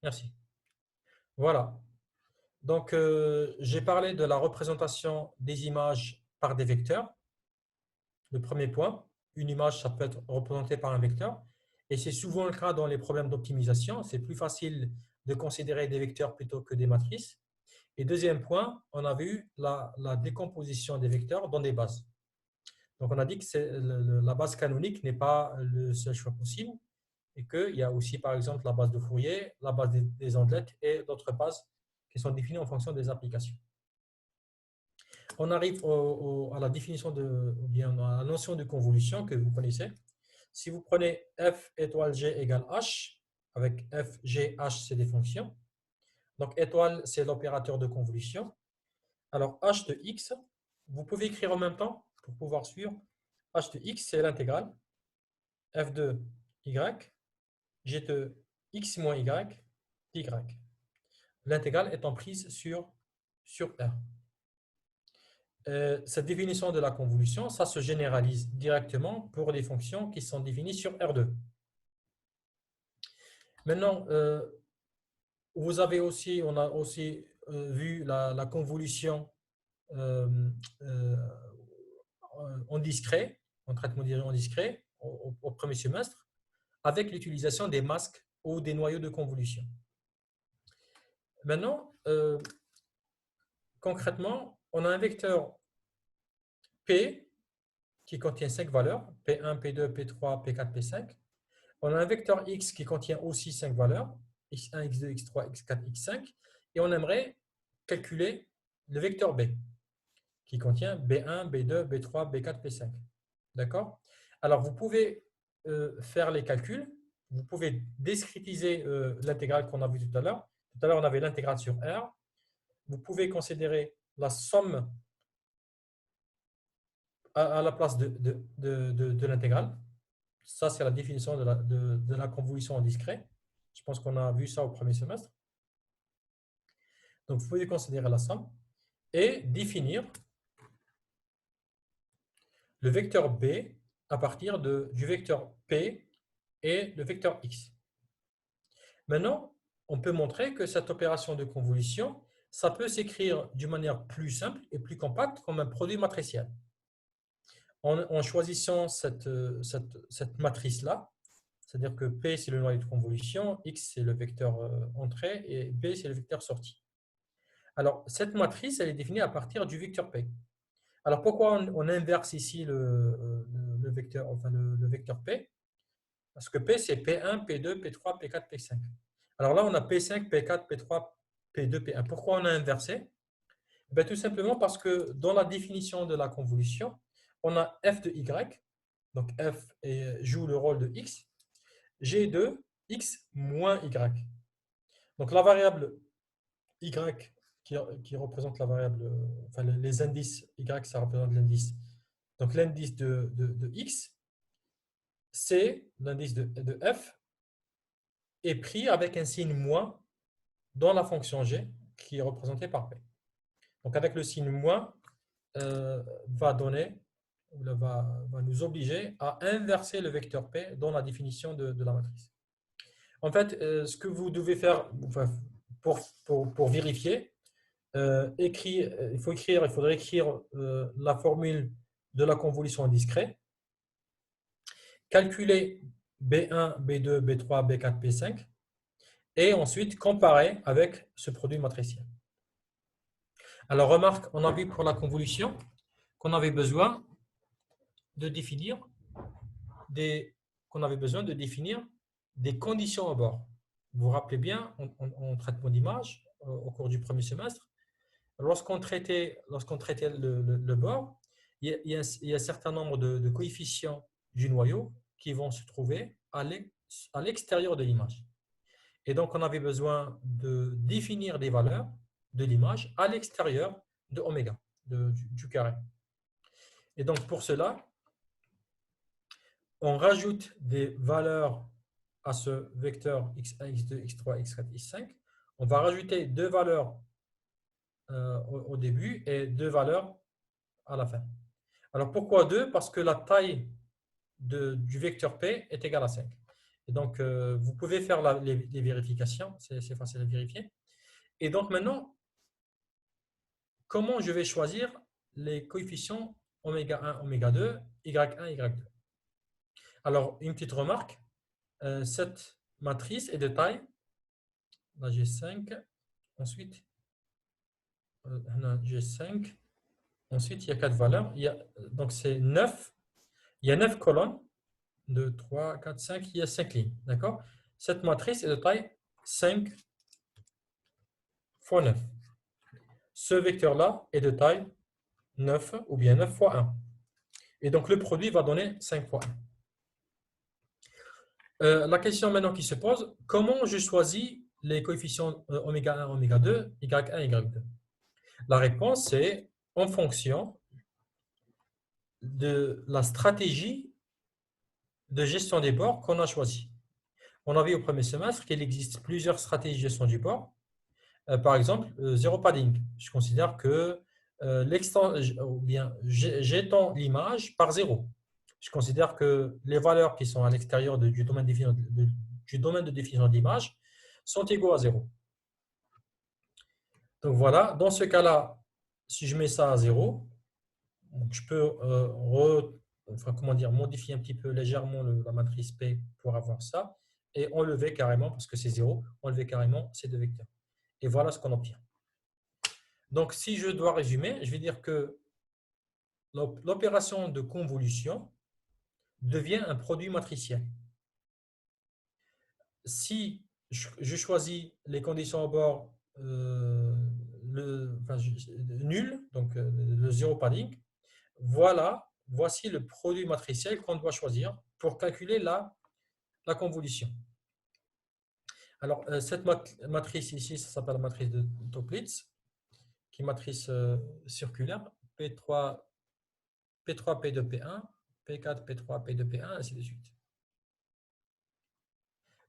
Merci. Voilà. Donc, j'ai parlé de la représentation des images par des vecteurs. Le premier point, une image, ça peut être représentée par un vecteur. Et c'est souvent le cas dans les problèmes d'optimisation. C'est plus facile de considérer des vecteurs plutôt que des matrices. Et deuxième point, on a vu la décomposition des vecteurs dans des bases. Donc, on a dit que la base canonique n'est pas le seul choix possible et qu'il y a aussi, par exemple, la base de Fourier, la base des ondelettes et d'autres bases qui sont définies en fonction des applications. On arrive à la définition ou bien à la notion de convolution que vous connaissez. Si vous prenez f étoile g égale h, avec f, g, h, c'est des fonctions. Donc, étoile, c'est l'opérateur de convolution. Alors, h de x, vous pouvez écrire en même temps pour pouvoir suivre. H de x, c'est l'intégrale. F de y, g de x moins y, d'y. L'intégrale étant prise sur R. Cette définition de la convolution, ça se généralise directement pour les fonctions qui sont définies sur R2. Maintenant, on a aussi vu la convolution euh, euh, en discret, en traitement en discret, au premier semestre, avec l'utilisation des masques ou des noyaux de convolution. Maintenant, concrètement, on a un vecteur P qui contient 5 valeurs, P1, P2, P3, P4, P5. On a un vecteur X qui contient aussi 5 valeurs, X1, X2, X3, X4, X5. Et on aimerait calculer le vecteur B qui contient B1, B2, B3, B4, P5. D'accord? Alors, vous pouvez faire les calculs. Vous pouvez discrétiser l'intégrale qu'on a vue tout à l'heure. Tout à l'heure, on avait l'intégrale sur R. Vous pouvez considérer la somme à la place de l'intégrale. Ça, c'est la définition de la convolution en discret. Je pense qu'on a vu ça au premier semestre. Donc, vous pouvez considérer la somme et définir le vecteur B à partir du vecteur P et le vecteur X. Maintenant, on peut montrer que cette opération de convolution, ça peut s'écrire d'une manière plus simple et plus compacte comme un produit matriciel. En choisissant cette matrice-là, c'est-à-dire que P, c'est le noyau de convolution, X, c'est le vecteur entrée et B, c'est le vecteur sortie. Alors, cette matrice, elle est définie à partir du vecteur P. Alors, pourquoi on inverse ici le vecteur, enfin le vecteur P? Parce que P, c'est P1, P2, P3, P4, P5. Alors là, on a P5, P4, P3, P2, P1. Pourquoi on a inversé? Ben, tout simplement parce que dans la définition de la convolution, on a f de y, donc f joue le rôle de x, g de x moins y. Donc la variable y qui représente la variable, enfin les indices y, ça représente l'indice. Donc l'indice de x, c'est l'indice de f, est pris avec un signe moins dans la fonction g qui est représentée par p. Donc avec le signe moins, va nous obliger à inverser le vecteur p dans la définition de la matrice. En fait, ce que vous devez faire enfin, pour vérifier, il faudrait écrire la formule de la convolution en discret, calculer B1, B2, B3, B4, P5 et ensuite comparer avec ce produit matriciel. Alors remarque, on a vu pour la convolution qu'on avait besoin de définir des conditions au bord. Vous vous rappelez bien, en traitement d'image, au cours du premier semestre, lorsqu'on traitait le bord, il y a un certain nombre de coefficients du noyau qui vont se trouver à l'extérieur de l'image. Et donc, on avait besoin de définir des valeurs de l'image à l'extérieur de oméga, du carré. Et donc, pour cela, on rajoute des valeurs à ce vecteur x1, x2, x3, x4, x5. On va rajouter deux valeurs au début et deux valeurs à la fin. Alors pourquoi 2? Parce que la taille du vecteur P est égale à 5. Et donc, vous pouvez faire les vérifications, c'est facile à vérifier. Et donc maintenant, comment je vais choisir les coefficients oméga 1, oméga 2, y1, y2? Alors, une petite remarque, cette matrice est de taille, là j'ai 5, ensuite là, j'ai 5, ensuite il y a 4 valeurs, donc c'est 9, il y a 9 colonnes, 2, 3, 4, 5, il y a 5 lignes, d'accord? Cette matrice est de taille 5 fois 9. Ce vecteur-là est de taille 9 ou bien 9 fois 1. Et donc, le produit va donner 5 fois 1. La question maintenant qui se pose, comment je choisis les coefficients oméga 1, oméga 2, y1, y2? La réponse est en fonction de la stratégie de gestion des bords qu'on a choisie. On a vu au premier semestre qu'il existe plusieurs stratégies de gestion du bord. Par exemple, zéro padding. Je considère que j'étends l'image par zéro. Je considère que les valeurs qui sont à l'extérieur du domaine de définition de l'image sont égaux à zéro. Donc voilà, dans ce cas-là, si je mets ça à zéro, je peux modifier un petit peu légèrement la matrice P pour avoir ça et enlever carrément, parce que c'est zéro, enlever carrément ces deux vecteurs. Et voilà ce qu'on obtient. Donc, si je dois résumer, je vais dire que l'opération de convolution devient un produit matriciel. Si je choisis les conditions au bord nulles, donc le zéro padding, voici le produit matriciel qu'on doit choisir pour calculer la convolution. Alors, cette matrice ici, ça s'appelle la matrice de Toeplitz, qui est une matrice circulaire, P3, P3, P2, P1, P4, P3, P2, P1, ainsi de suite.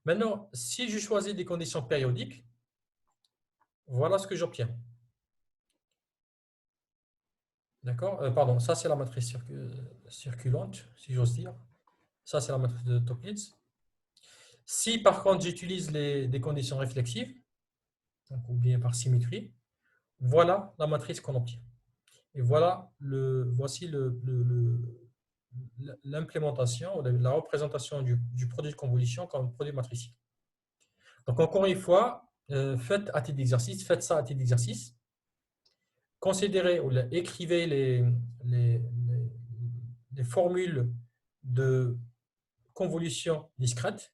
Maintenant, si je choisis des conditions périodiques, voilà ce que j'obtiens. D'accord? Pardon, ça c'est la matrice circulante, si j'ose dire. Ça c'est la matrice de Toeplitz. Si par contre j'utilise des conditions réflexives, donc, ou bien par symétrie, voilà la matrice qu'on obtient. Et voici l'implémentation, la représentation du produit de convolution comme produit matriciel. Donc encore une fois, faites ça à titre d'exercice. Considérez ou écrivez les formules de convolution discrète.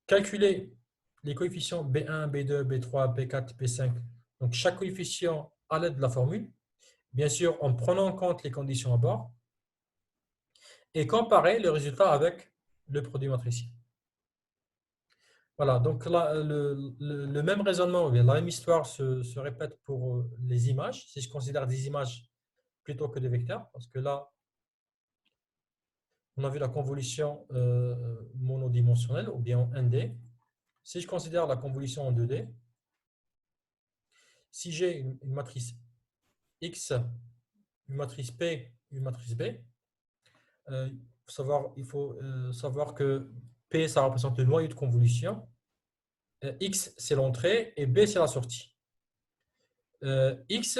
Calculez les coefficients B1, B2, B3, B4, B5. Donc chaque coefficient à l'aide de la formule. Bien sûr, en prenant en compte les conditions à bord. Et comparez le résultat avec le produit matriciel. Voilà, donc là, le même raisonnement, la même histoire se répète pour les images. Si je considère des images plutôt que des vecteurs, parce que là, on a vu la convolution monodimensionnelle ou bien en 1D. Si je considère la convolution en 2D, si j'ai une matrice X, une matrice P, une matrice B, il faut savoir que P, ça représente le noyau de convolution, X, c'est l'entrée et B, c'est la sortie. X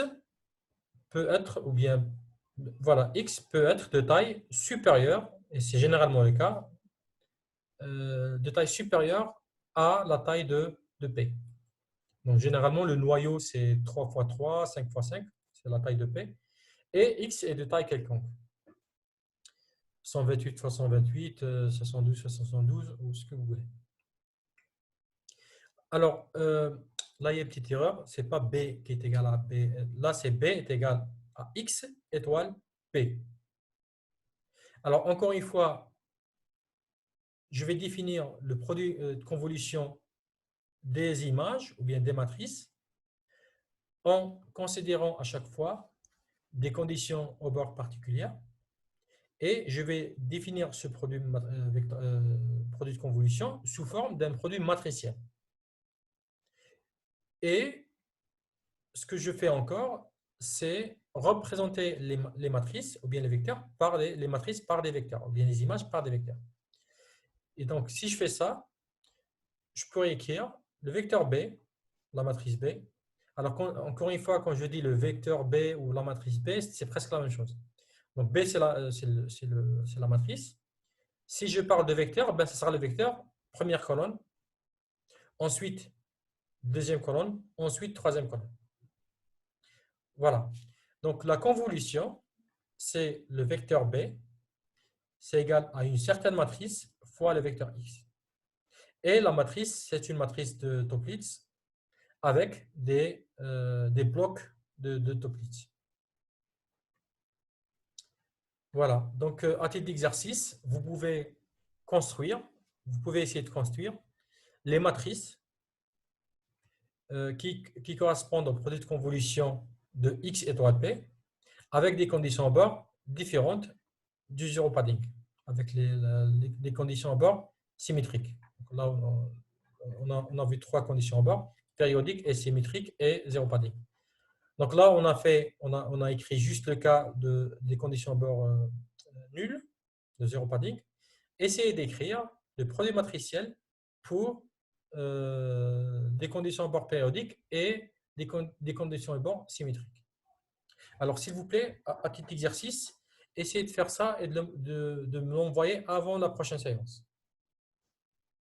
peut être, ou bien, voilà, X peut être de taille supérieure, et c'est généralement le cas, de taille supérieure à la taille de P. Donc, généralement, le noyau, c'est 3 fois 3, 5 fois 5, c'est la taille de P. Et X est de taille quelconque. 128 fois 128, 72 fois 72, ou ce que vous voulez. Alors, là, il y a une petite erreur. Ce n'est pas B qui est égal à B. Là, c'est B est égal à X étoile P. Alors, encore une fois, je vais définir le produit de convolution des images ou bien des matrices en considérant à chaque fois des conditions au bord particulières. Et je vais définir ce produit de convolution sous forme d'un produit matriciel. Et ce que je fais encore, c'est représenter les matrices ou bien les vecteurs par les matrices par des vecteurs, ou bien les images par des vecteurs. Et donc, si je fais ça, je pourrais écrire le vecteur B, la matrice B. Alors, encore une fois, quand je dis le vecteur B ou la matrice B, c'est presque la même chose. Donc, B, c'est la matrice. Si je parle de vecteur, ben, ce sera le vecteur, première colonne, ensuite deuxième colonne, ensuite troisième colonne. Voilà. Donc, la convolution, c'est le vecteur B, c'est égal à une certaine matrice fois le vecteur X. Et la matrice, c'est une matrice de Toeplitz avec des blocs de Toeplitz. Voilà. Donc, à titre d'exercice, vous pouvez essayer de construire les matrices qui correspondent au produit de convolution de X étoile P avec des conditions à bord différentes du zéro padding, avec les conditions à bord symétriques. Donc là, on a vu trois conditions à bord, périodique et symétrique et zéro padding. Donc là, on a écrit juste le cas des conditions à bord nulles, de zéro padding. Essayez d'écrire le produit matriciel pour des conditions à bord périodiques et des conditions à bord symétriques. Alors, s'il vous plaît, à titre d'exercice, essayez de faire ça et de me l'envoyer avant la prochaine séance.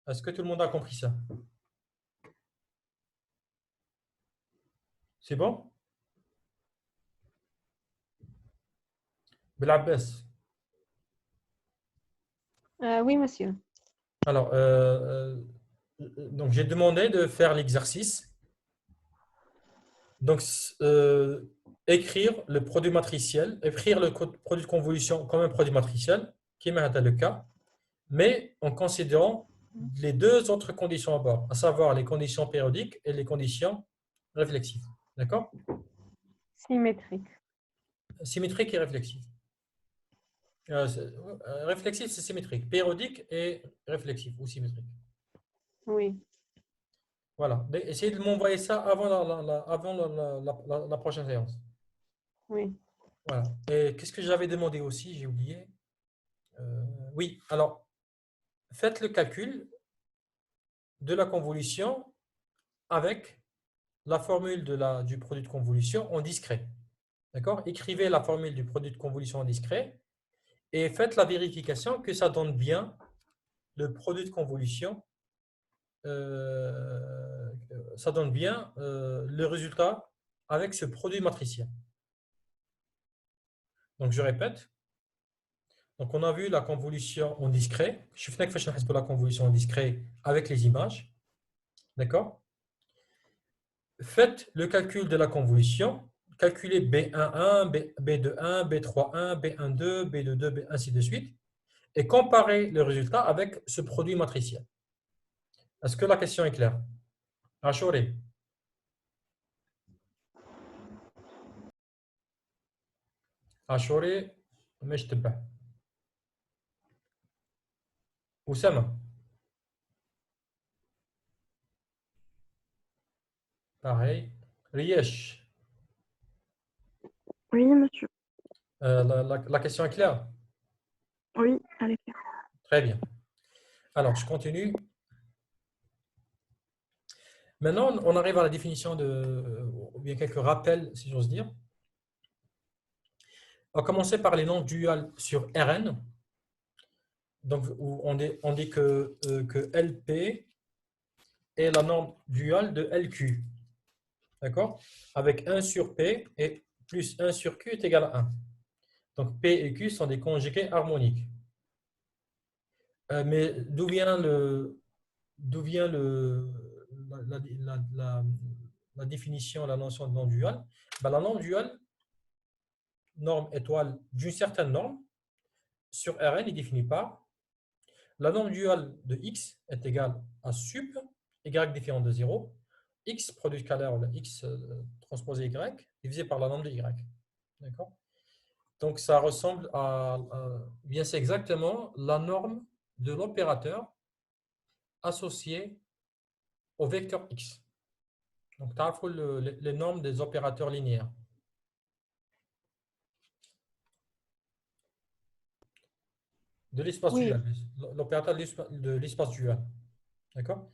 Est-ce que tout le monde a compris ça? C'est bon? Belabès. Oui, monsieur. Alors, donc j'ai demandé de faire l'exercice. Donc, écrire le produit matriciel, écrire le produit de convolution comme un produit matriciel, qui est le cas, mais en considérant les deux autres conditions à bord, à savoir les conditions périodiques et les conditions réflexives. D'accord? Symétrique. Symétrique et réflexive. Réflexive, c'est symétrique. Périodique et réflexive ou symétrique. Oui. Voilà. Essayez de m'envoyer ça avant la prochaine séance. Oui. Voilà. Et qu'est-ce que j'avais demandé aussi? J'ai oublié. Oui, alors, faites le calcul de la convolution avec la formule du produit de convolution en discret. D'accord? Écrivez la formule du produit de convolution en discret et faites la vérification que ça donne bien le produit de convolution, ça donne bien le résultat avec ce produit matriciel. Donc, je répète. Donc, on a vu la convolution en discret. Je fais la convolution en discret avec les images. D'accord? Faites le calcul de la convolution. Calculez B11, B21, B31, B12, B22, ainsi de suite. Et comparez le résultat avec ce produit matriciel. Est-ce que la question est claire? Achouré. Achouré, مشتبه. Oussama. Pareil. Riesh. Oui, monsieur. La question est claire? Oui, allez. Très bien. Alors, je continue. Maintenant, on arrive à la définition ou bien quelques rappels, si j'ose dire. On va commencer par les nombres duals sur Rn. Donc, où on dit que LP est la norme duale de LQ. D'accord? Avec 1 sur P et plus 1 sur Q est égal à 1. Donc, P et Q sont des conjugués harmoniques. Mais d'où vient la définition, la notion de norme duale? Ben, la norme duale, norme étoile d'une certaine norme, sur Rn est définie par la norme duale de x est égale à sup, y différent de 0, x produit scalaire, x transposé y, divisé par la norme de y. D'accord? Donc, ça ressemble bien, c'est exactement la norme de l'opérateur associé au vecteur x. Donc, tu as les normes des opérateurs linéaires. de l'espace Oui. dual, l'opérateur de l'espace dual. D'accord?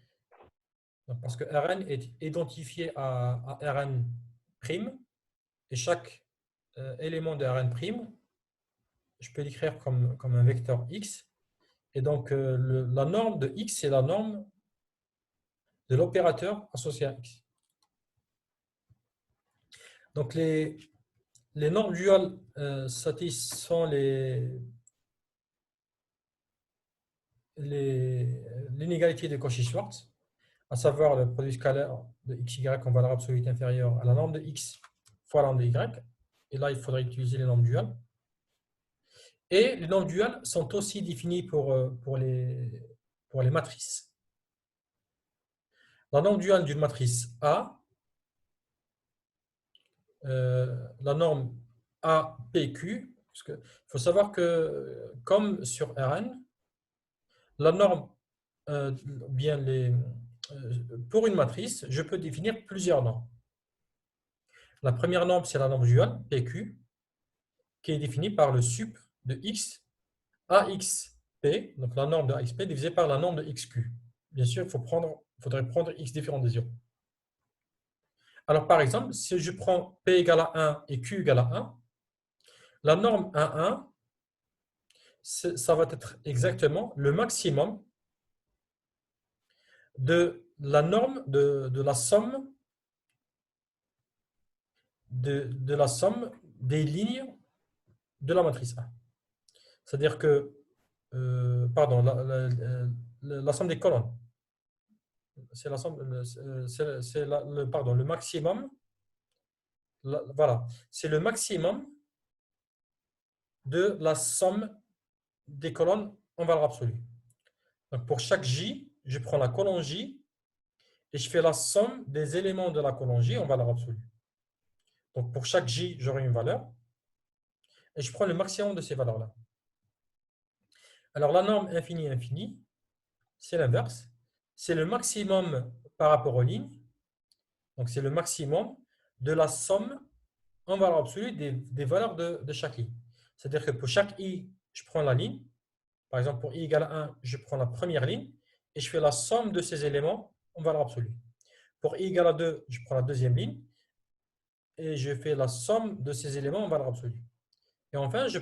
Parce que Rn est identifié à Rn', et chaque élément de Rn', je peux l'écrire comme un vecteur x. Et donc, la norme de x, c'est la norme de l'opérateur associé à x. Donc, les normes duales satisfont l'inégalité de Cauchy-Schwarz, à savoir le produit scalaire de xy en valeur absolue inférieure à la norme de x fois la norme de y. Et là, il faudrait utiliser les normes duales. Et les normes duales sont aussi définies pour les matrices. La norme duale d'une matrice A, la norme APQ, parce qu'il faut savoir que, comme sur Rn, la norme, pour une matrice, je peux définir plusieurs normes. La première norme, c'est la norme duale, PQ, qui est définie par le sup de x AXP, donc la norme de AXP divisée par la norme de XQ. Bien sûr, il faudrait prendre x différent de 0. Alors, par exemple, si je prends P égale à 1 et Q égale à 1, la norme 1,1, ça va être exactement le maximum de la norme de la somme des lignes de la matrice A. C'est-à-dire que, pardon, la somme des colonnes. C'est la somme, le maximum. Voilà, c'est le maximum de la somme des colonnes en valeur absolue. Donc pour chaque J, je prends la colonne J et je fais la somme des éléments de la colonne J en valeur absolue. Donc pour chaque J, j'aurai une valeur et je prends le maximum de ces valeurs-là. Alors la norme infini-infini, c'est l'inverse. C'est le maximum par rapport aux lignes. Donc c'est le maximum de la somme en valeur absolue des valeurs de chaque ligne. C'est-à-dire que pour chaque i, je prends la ligne. Par exemple, pour i égale à 1, je prends la première ligne et je fais la somme de ces éléments en valeur absolue. Pour i égale à 2, je prends la deuxième ligne et je fais la somme de ces éléments en valeur absolue. Et enfin, je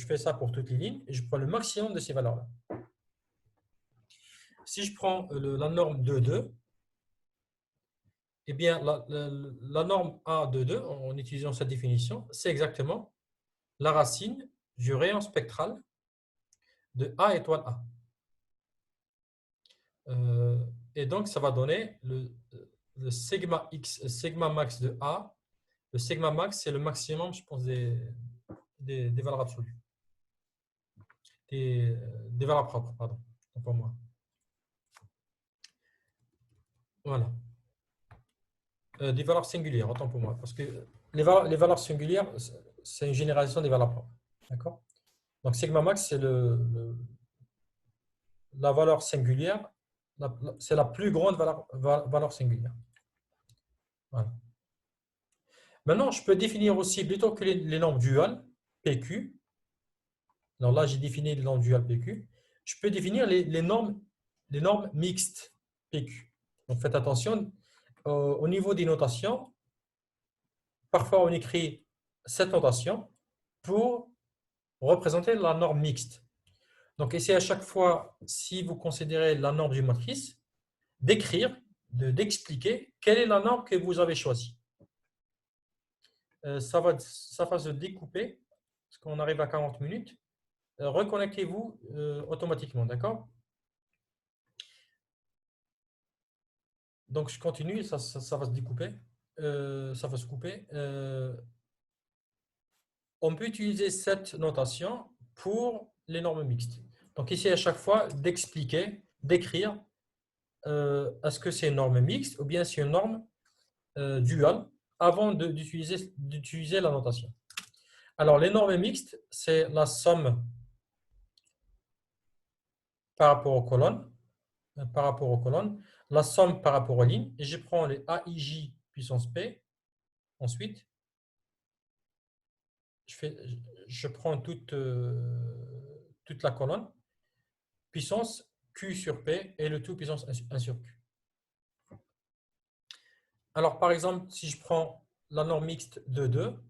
fais ça pour toutes les lignes et je prends le maximum de ces valeurs-là. Si je prends la norme 2,2, eh bien, la norme A de 2, en utilisant cette définition, c'est exactement la racine du rayon spectral de A étoile A. Et donc, ça va donner le sigma x, le sigma max de A. Le sigma max, c'est le maximum, je pense, des valeurs absolues. Des valeurs propres, pardon, pour moi. Voilà. Des valeurs singulières, autant pour moi. Parce que les valeurs singulières, c'est une généralisation des valeurs propres. D'accord? Donc, sigma max, c'est la valeur singulière, c'est la plus grande valeur singulière. Voilà. Maintenant, je peux définir aussi, plutôt que les nombres duales, PQ. Alors là, j'ai défini les nombres duales PQ. Je peux définir les normes mixtes PQ. Donc, faites attention, au niveau des notations, parfois on écrit cette notation pour représenter la norme mixte. Donc, essayez à chaque fois, si vous considérez la norme d'une matrice, d'expliquer quelle est la norme que vous avez choisie. Ça va se découper, parce qu'on arrive à 40 minutes. Reconnectez-vous automatiquement, d'accord? Donc, je continue, ça va se découper. Ça va se couper. On peut utiliser cette notation pour les normes mixtes. Donc, ici, à chaque fois, d'expliquer, d'écrire, est-ce que c'est une norme mixte ou bien c'est une norme duale avant d'utiliser la notation. Alors, les normes mixtes, c'est la somme par rapport aux colonnes, la somme par rapport aux lignes, et je prends les AIJ puissance P. Ensuite, je prends toute la colonne, puissance Q sur P et le tout puissance 1 sur Q. Alors, par exemple, si je prends la norme mixte de 2,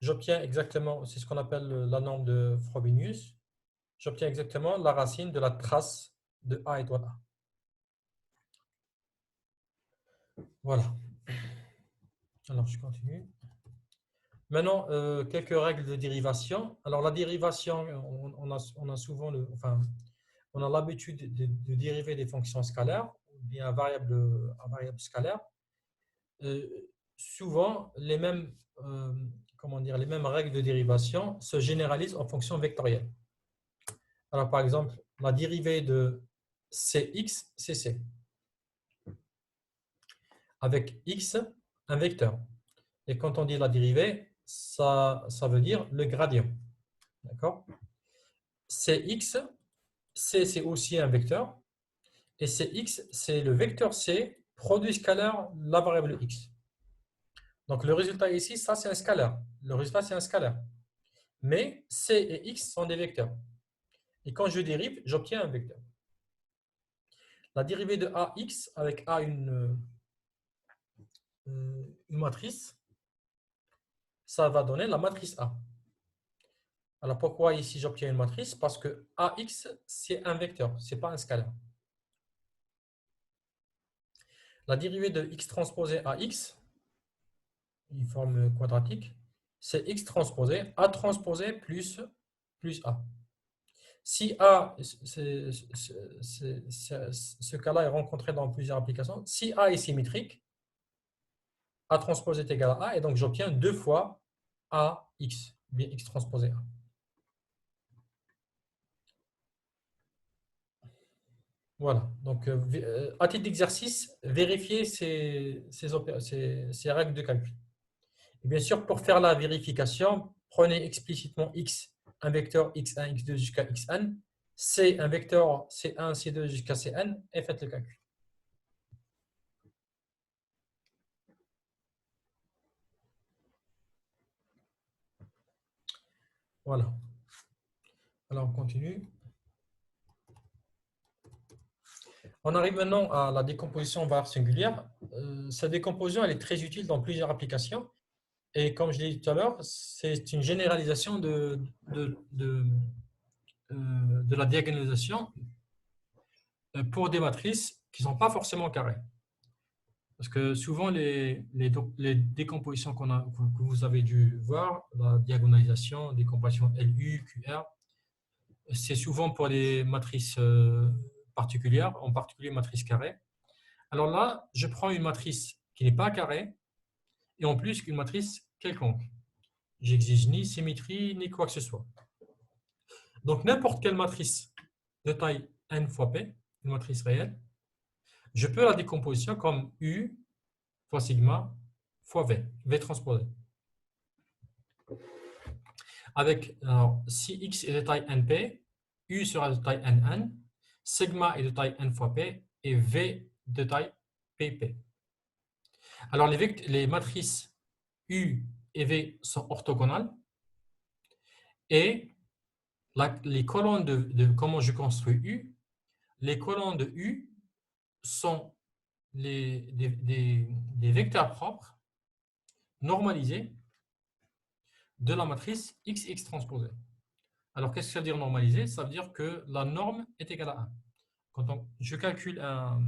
j'obtiens exactement, c'est ce qu'on appelle la norme de Frobenius, j'obtiens exactement la racine de la trace de A étoile A. Voilà. Alors, je continue. Maintenant, quelques règles de dérivation. Alors, la dérivation, on a souvent on a l'habitude de dériver des fonctions scalaires ou bien à variable scalaire. Souvent, les mêmes règles de dérivation se généralisent en fonction vectorielle. Alors, par exemple, la dérivée de Cx, c'est C. Avec x, un vecteur. Et quand on dit la dérivée, ça veut dire le gradient. D'accord? Cx, C, c'est aussi un vecteur. Et Cx, c'est le vecteur C, produit scalaire, la variable x. Donc, le résultat ici, ça, c'est un scalaire. Le résultat, c'est un scalaire. Mais C et x sont des vecteurs. Et quand je dérive, j'obtiens un vecteur. La dérivée de AX avec A une matrice, ça va donner la matrice A. Alors, pourquoi ici j'obtiens une matrice? Parce que AX, c'est un vecteur, ce n'est pas un scalaire. La dérivée de x transposé AX, une forme quadratique, c'est x transposé, A transposé plus A. Si A, ce cas-là est rencontré dans plusieurs applications, si A est symétrique, A transposé est égal à A, et donc j'obtiens 2 fois AX, bien x transposé A. Voilà, donc à titre d'exercice, vérifiez ces règles de calcul. Et bien sûr, pour faire la vérification, prenez explicitement x, un vecteur x1, x2 jusqu'à xn, c, un vecteur c1, c2 jusqu'à cn, et faites le calcul. Voilà. Alors, on continue. On arrive maintenant à la décomposition en valeur singulière. Cette décomposition, elle est très utile dans plusieurs applications. Et comme je l'ai dit tout à l'heure, c'est une généralisation de la diagonalisation pour des matrices qui ne sont pas forcément carrées. Parce que souvent, les décompositions que vous avez dû voir, la diagonalisation, décomposition LU, QR, c'est souvent pour des matrices particulières, en particulier matrices carrées. Alors là, je prends une matrice qui n'est pas carrée et en plus une matrice quelconque. J'exige ni symétrie ni quoi que ce soit. Donc, n'importe quelle matrice de taille n fois p, une matrice réelle, je peux la décomposition comme U fois sigma fois V, V transposé. Avec, alors, si x est de taille np, U sera de taille nn, sigma est de taille n fois p et V de taille pp. Alors, les matrices U et V sont orthogonales et les colonnes de comment je construis U, les colonnes de U sont des vecteurs propres normalisés de la matrice XX transposée. Alors, qu'est-ce que ça veut dire normalisé? Ça veut dire que la norme est égale à 1. Quand je calcule un